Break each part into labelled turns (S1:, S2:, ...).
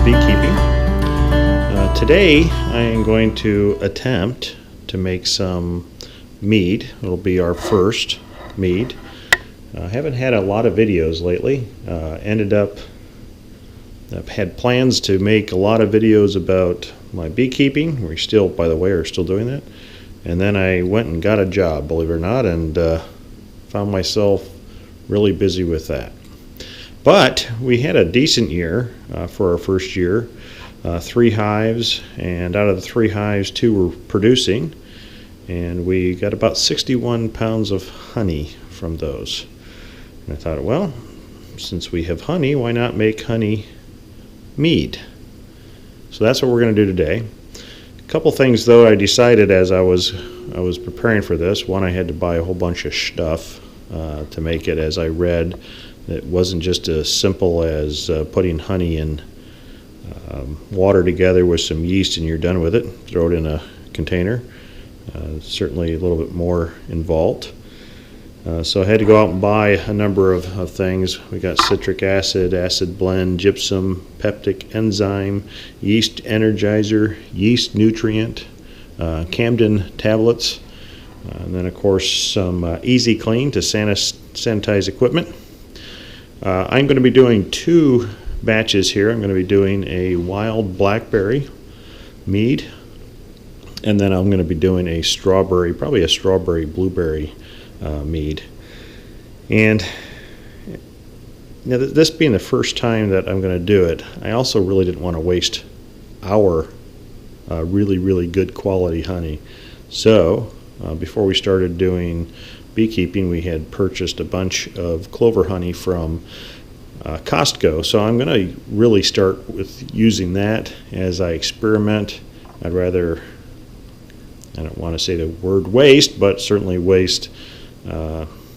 S1: beekeeping. Today I am going to attempt to make some mead. It'll be our first mead. I haven't had a lot of videos lately. I've had plans to make a lot of videos about my beekeeping. We still, by the way, are still doing that. And then I went and got a job, believe it or not, and found myself really busy with that. But we had a decent year for our first year. 3 hives, and out of the 3 hives, 2 were producing, and we got about 61 pounds of honey from those. And I thought, well, since we have honey, why not make honey mead? So that's what we're going to do today. A couple things, though, I decided as I was preparing for this. One, I had to buy a whole bunch of stuff to make it. As I read, it wasn't just as simple as putting honey in water together with some yeast and you're done with it. Throw it in a container. Certainly a little bit more involved. So I had to go out and buy a number of things. We got citric acid, acid blend, gypsum, peptic enzyme, yeast energizer, yeast nutrient, Camden tablets, and then of course some Easy Clean to sanitize equipment. I'm going to be doing 2 batches here. I'm going to be doing a wild blackberry mead, and then I'm going to be doing a strawberry, probably a strawberry blueberry mead. And now, this being the first time that I'm going to do it, I also really didn't want to waste our really good quality honey. So before we started doing beekeeping, we had purchased a bunch of clover honey from Costco. So I'm going to really start with using that as I experiment. I don't want to say the word waste, but certainly waste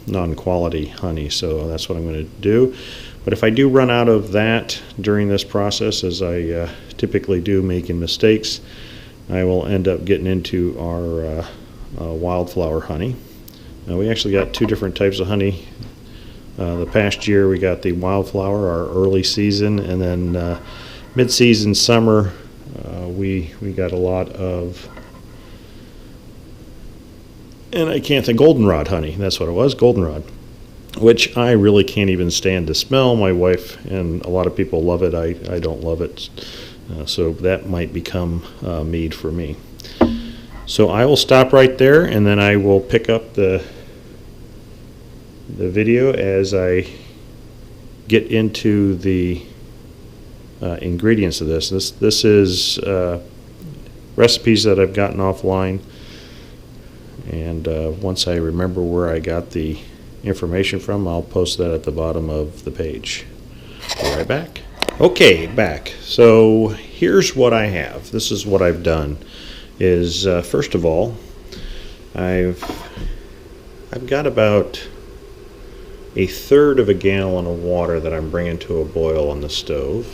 S1: non-quality honey. So that's what I'm going to do. But if I do run out of that during this process, as I typically do, making mistakes, I will end up getting into our wildflower honey. We actually got 2 different types of honey. The past year we got the wildflower, our early season, and then mid-season summer we got a lot of, and I can't think, goldenrod honey. That's what it was, goldenrod, which I really can't even stand to smell. My wife and a lot of people love it. I don't love it. So that might become mead for me. So I will stop right there, and then I will pick up the video as I get into the ingredients of this. This is recipes that I've gotten offline, and once I remember where I got the information from, I'll post that at the bottom of the page. Be right back. Okay, back. So here's what I have. This is what I've done. Is first of all, I've got about 1/3 of a gallon of water that I'm bringing to a boil on the stove.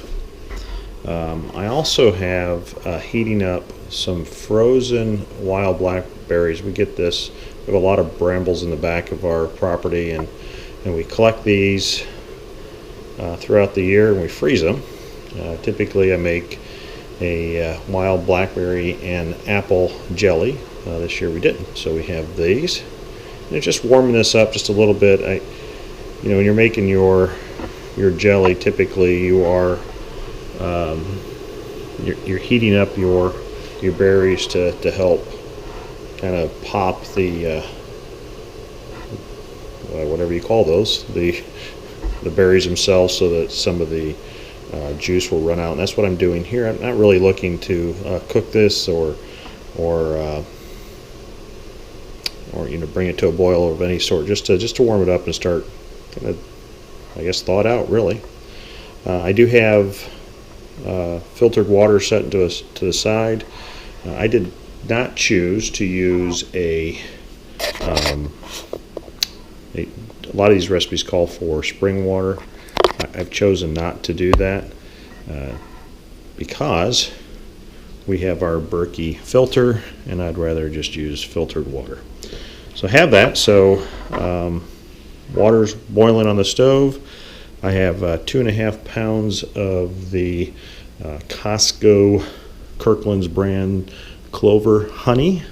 S1: I also have heating up some frozen wild blackberries. We get this. We have a lot of brambles in the back of our property, and we collect these throughout the year, and we freeze them. Typically, I make a wild blackberry and apple jelly. This year we didn't, so we have these. And it's just warming this up just a little bit. When you're making your jelly, typically you are you're heating up your berries to help kind of pop the whatever you call those, the berries themselves, so that some of the juice will run out. And that's what I'm doing here. I'm not really looking to cook this or bring it to a boil of any sort. Just to warm it up and start kind of, I guess, thaw it out. Really, I do have filtered water set to the side. I did not choose to use a lot of these recipes call for spring water. I've chosen not to do that because we have our Berkey filter, and I'd rather just use filtered water. So I have that. So water's boiling on the stove. I have 2.5 pounds of the Costco Kirkland's brand clover honey.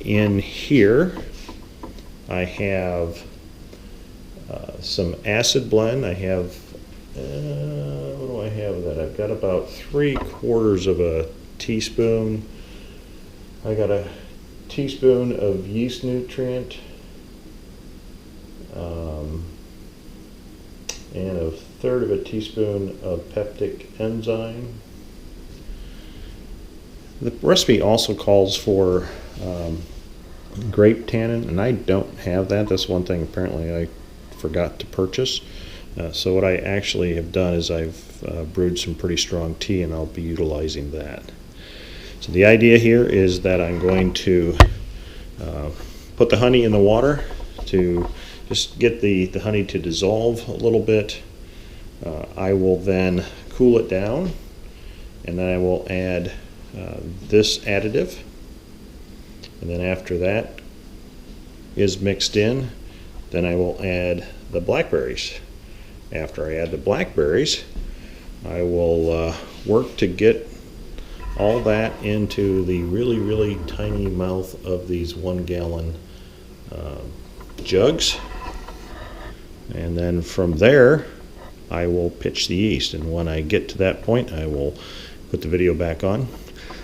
S1: In here I have some acid blend. I have, what do I have of that? I've got about 3/4 of a teaspoon. I got a teaspoon of yeast nutrient, and 1/3 of a teaspoon of peptic enzyme. The recipe also calls for grape tannin, and I don't have that. That's one thing apparently I forgot to purchase. So what I actually have done is I've brewed some pretty strong tea, and I'll be utilizing that. So the idea here is that I'm going to put the honey in the water to just get the honey to dissolve a little bit. I will then cool it down, and then I will add this additive, and then after that is mixed in, then I will add the blackberries. After I add the blackberries, I will work to get all that into the really tiny mouth of these 1-gallon jugs, and then from there I will pitch the yeast, and when I get to that point I will put the video back on.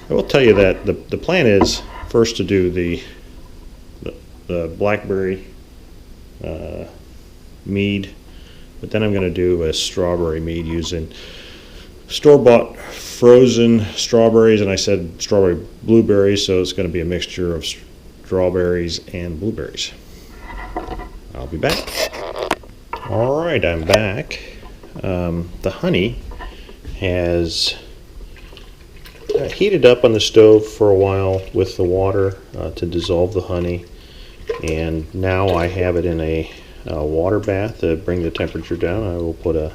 S1: I will tell you that the plan is first to do the blackberry mead, but then I'm going to do a strawberry mead using store-bought frozen strawberries, and I said strawberry blueberries, so it's going to be a mixture of strawberries and blueberries. I'll be back. All right, I'm back. The honey has heated up on the stove for a while with the water to dissolve the honey, and now I have it in a water bath to bring the temperature down. I will put a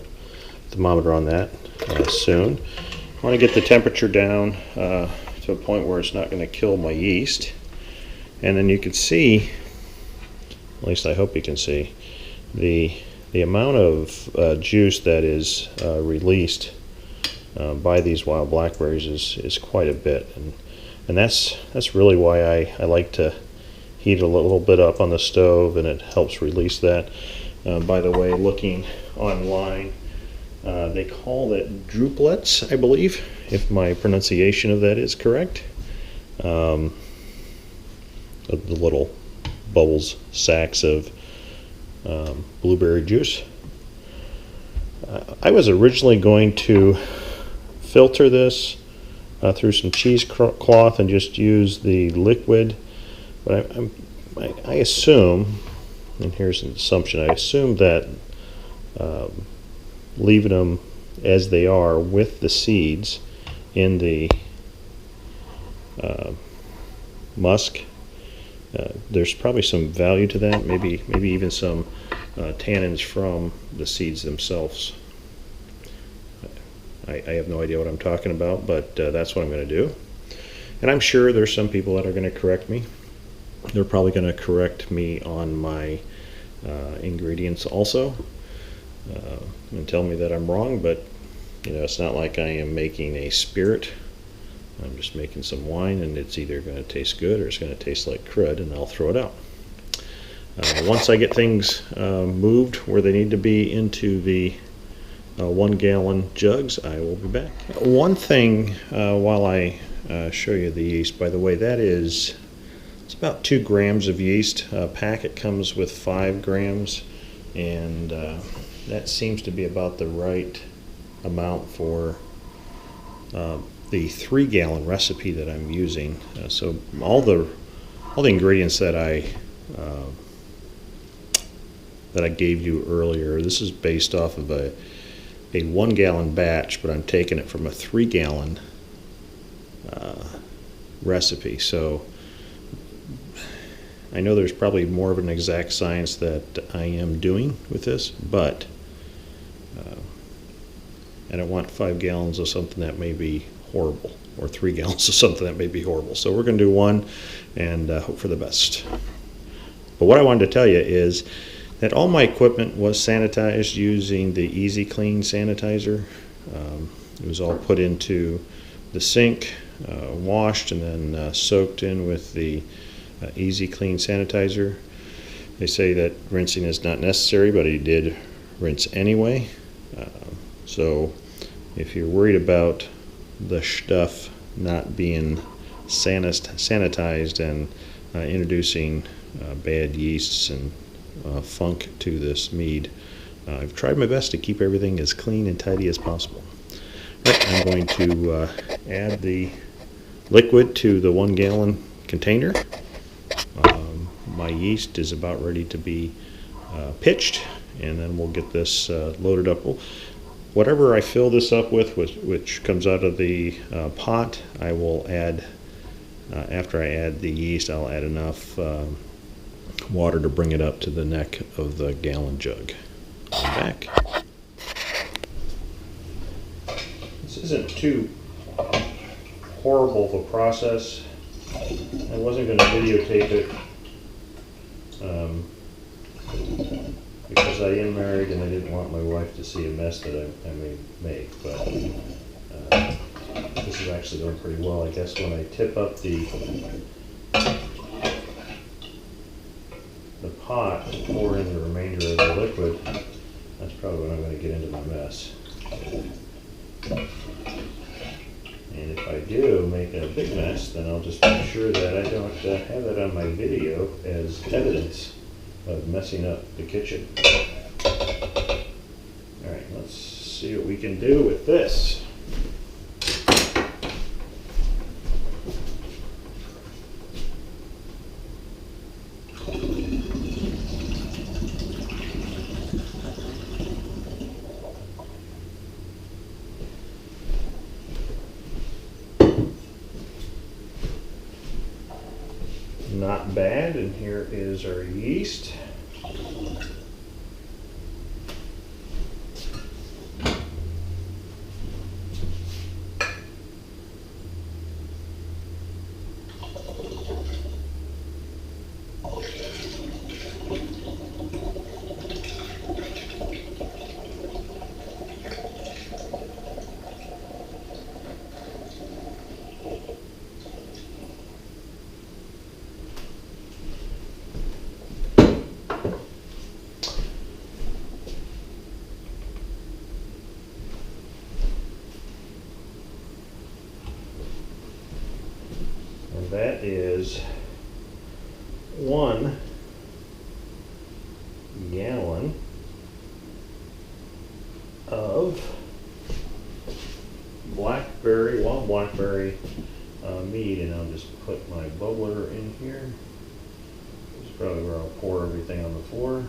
S1: thermometer on that soon. I want to get the temperature down to a point where it's not going to kill my yeast, and then you can see, at least I hope you can see, the amount of juice that is released by these wild blackberries is quite a bit, and that's really why I like to heat it a little bit up on the stove, and it helps release that. By the way, looking online, they call it droplets, I believe, if my pronunciation of that is correct. The little bubbles, sacks of blueberry juice. I was originally going to filter this through some cheesecloth and just use the liquid, but I assume, and here's an assumption, I assume that leaving them as they are with the seeds in the musk, there's probably some value to that, maybe even some tannins from the seeds themselves. I have no idea what I'm talking about, but that's what I'm going to do. And I'm sure there's some people that are going to correct me. They're probably going to correct me on my ingredients also, and tell me that I'm wrong, but it's not like I am making a spirit. I'm just making some wine, and it's either going to taste good or it's going to taste like crud, and I'll throw it out. Once I get things moved where they need to be into the 1-gallon jugs, I will be back. One thing while I show you the yeast, by the way, it's about 2 grams of yeast. A packet comes with 5 grams, and that seems to be about the right amount for the 3-gallon recipe that I'm using. So all the ingredients that I gave you earlier, this is based off of a 1-gallon batch, but I'm taking it from a 3-gallon recipe. So I know there's probably more of an exact science that I am doing with this, but I don't want 5 gallons of something that may be horrible, or 3 gallons of something that may be horrible. So we're going to do 1 and hope for the best. But what I wanted to tell you is that all my equipment was sanitized using the Easy Clean sanitizer. It was all put into the sink, washed, and then soaked in with the Easy Clean sanitizer. They say that rinsing is not necessary, but he did rinse anyway. So if you're worried about the stuff not being sanitized and introducing bad yeasts and funk to this mead, I've tried my best to keep everything as clean and tidy as possible. Right, I'm going to add the liquid to the 1 gallon container. My yeast is about ready to be pitched, and then we'll get this loaded up. Whatever I fill this up with, which comes out of the pot, I will add, after I add the yeast, I'll add enough water to bring it up to the neck of the gallon jug. I'm back. This isn't too horrible of a process. I wasn't going to videotape it because I am married and I didn't want my wife to see a mess that I may make, but this is actually going pretty well. I guess when I tip up the pot and pour in the remainder of the liquid, that's probably when I'm going to get into my mess. And if I do make a big mess, then I'll just make sure that I don't have that on my video as evidence of messing up the kitchen. Alright, let's see what we can do with this. Not bad, and here is our yeast. That is 1 gallon of wild blackberry mead, and I'll just put my bubbler in here. This is probably where I'll pour everything on the floor.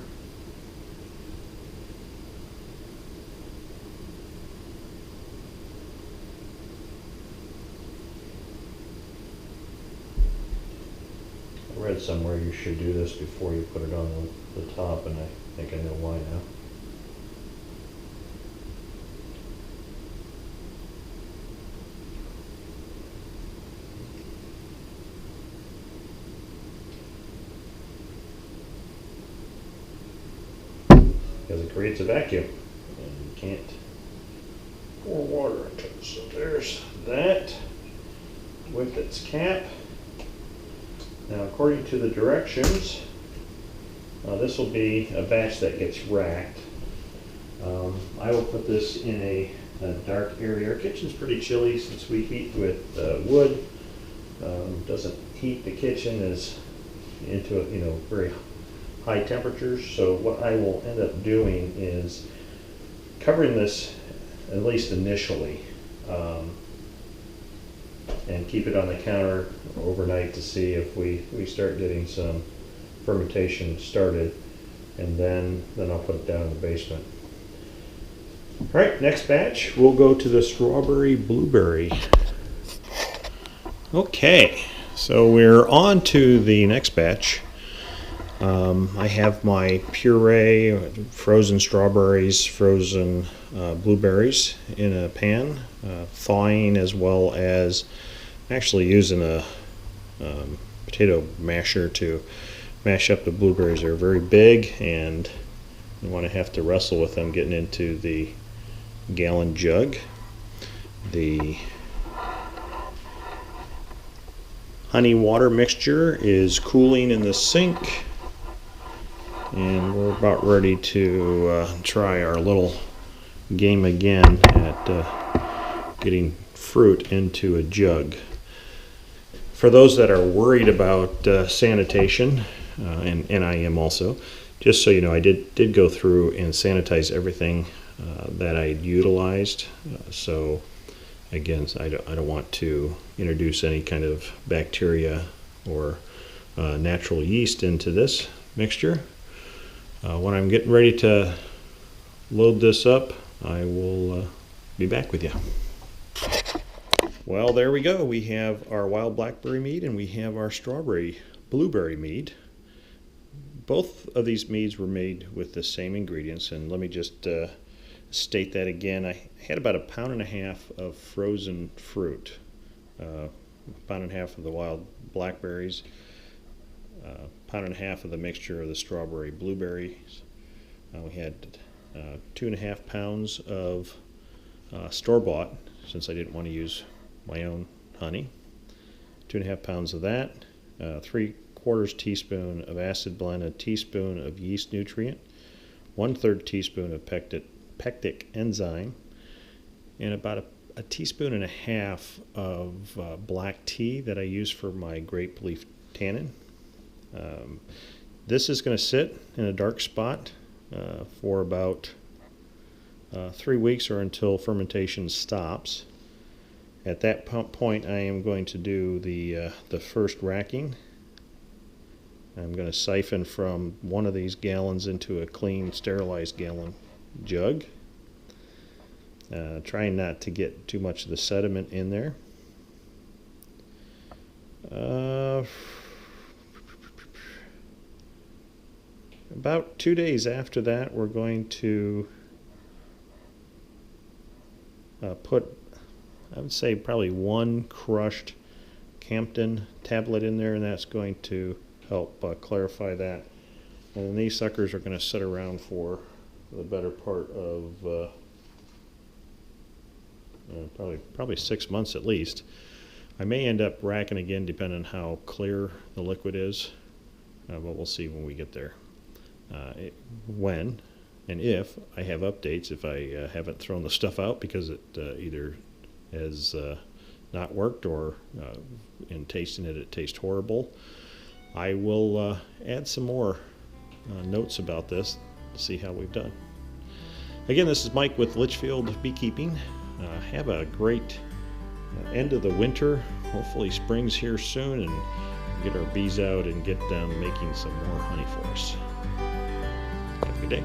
S1: I read somewhere you should do this before you put it on the top, and I think I know why now. Because it creates a vacuum, and you can't pour water into it. So there's that with its cap. Now, according to the directions, this will be a batch that gets racked. I will put this in a dark area. Our kitchen's pretty chilly since we heat with wood. Doesn't heat the kitchen as into very high temperatures. So what I will end up doing is covering this, at least initially, and keep it on the counter overnight to see if we start getting some fermentation started, and then I'll put it down in the basement. Alright, next batch, we'll go to the strawberry blueberry. Okay, so we're on to the next batch. I have my puree, frozen strawberries, frozen blueberries in a pan, thawing, as well as actually using a potato masher to mash up the blueberries. They're very big, and you want to have to wrestle with them getting into the gallon jug. The honey water mixture is cooling in the sink, and we're about ready to try our little game again at getting fruit into a jug. For those that are worried about sanitation, and I am also, just so you know, I did go through and sanitize everything that I utilized. So again, I don't want to introduce any kind of bacteria or natural yeast into this mixture. When I'm getting ready to load this up, I will be back with you. Well, there we go. We have our wild blackberry mead and we have our strawberry blueberry mead. Both of these meads were made with the same ingredients, and let me just state that again. I had about 1.5 pounds of frozen fruit, 1.5 pounds of the wild blackberries, 1.5 pounds of the mixture of the strawberry blueberries. We had 2.5 pounds of store-bought, since I didn't want to use my own honey. 2.5 pounds of that, 3/4 teaspoon of acid blend, a teaspoon of yeast nutrient, 1/3 teaspoon of pectic enzyme, and about a teaspoon and a half of black tea that I use for my grape leaf tannin. This is going to sit in a dark spot for about 3 weeks or until fermentation stops. At that point, I am going to do the first racking. I'm going to siphon from one of these gallons into a clean, sterilized gallon jug. Trying not to get too much of the sediment in there. About 2 days after that, we're going to put, I would say, probably 1 crushed Campden tablet in there, and that's going to help clarify that. And these suckers are going to sit around for the better part of probably 6 months at least. I may end up racking again depending on how clear the liquid is, but we'll see when we get there. When and if I have updates, if I haven't thrown the stuff out because it either has not worked or in tasting it, it tastes horrible, I will add some more notes about this to see how we've done. Again, this is Mike with Litchfield Beekeeping. Have a great end of the winter. Hopefully spring's here soon and get our bees out and get them making some more honey for us. Have a good day.